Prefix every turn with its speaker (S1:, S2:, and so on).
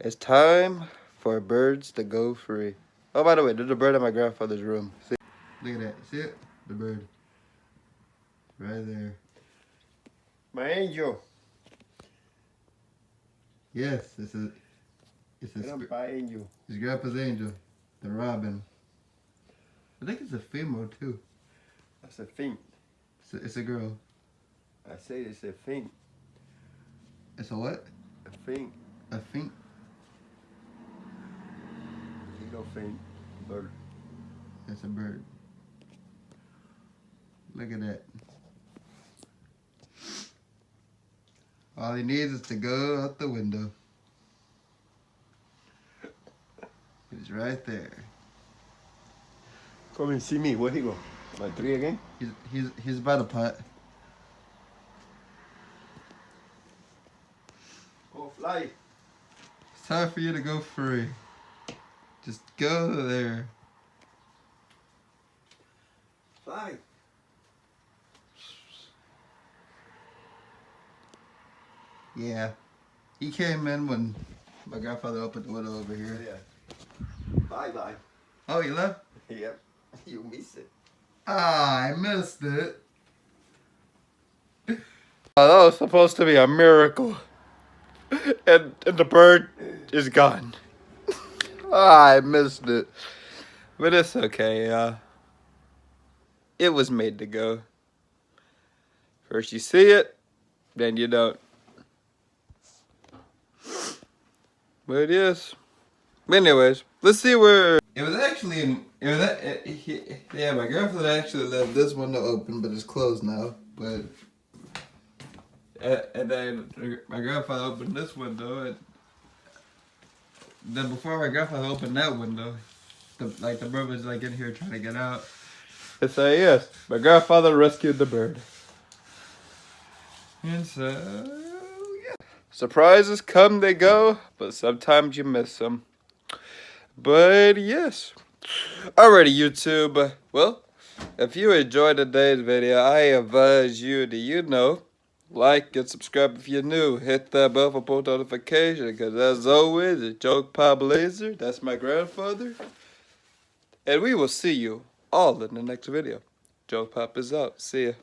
S1: It's time for birds to go free. Oh, by the way, there's a bird in my grandfather's room. See? Look at that. See it? The bird. Right there.
S2: My angel.
S1: Yes, it's a
S2: angel.
S1: It's grandpa's angel. The robin. I think it's a female too.
S2: That's a thing.
S1: It's a girl.
S2: I say it's a thing.
S1: It's a what?
S2: A thing.
S1: A fink.
S2: Ain't no thing. Bird.
S1: It's a bird. Look at that. All he needs is to go out the window. He's right there.
S2: Come and see me. Where he go? My tree again?
S1: He's by the pot.
S2: Go fly.
S1: It's time for you to go free. Just go there.
S2: Fly.
S1: Yeah. He came in when my grandfather opened the window over here.
S2: Yeah. Bye.
S1: Oh, he left?
S2: Yep. You miss it.
S1: Ah, I missed it. Oh, that was supposed to be a miracle. And the bird is gone. Ah, I missed it. But it's okay, it was made to go. First you see it, then you don't. But yes. Anyways, let's see where... It was actually in... yeah, my grandfather actually left this window open, but it's closed now. But... and then my grandfather opened this window, and then before my grandfather opened that window, the bird was like in here trying to get out. And so yes, my grandfather rescued the bird. And so yeah, surprises come, they go, but sometimes you miss them. But yes, alrighty YouTube. Well, if you enjoyed today's video, I advise you to like and subscribe if you're new. Hit that bell for post notification, because as always, it's Joke Pop Laser. That's my grandfather. And we will see you all in the next video. Joke Pop is out. See ya.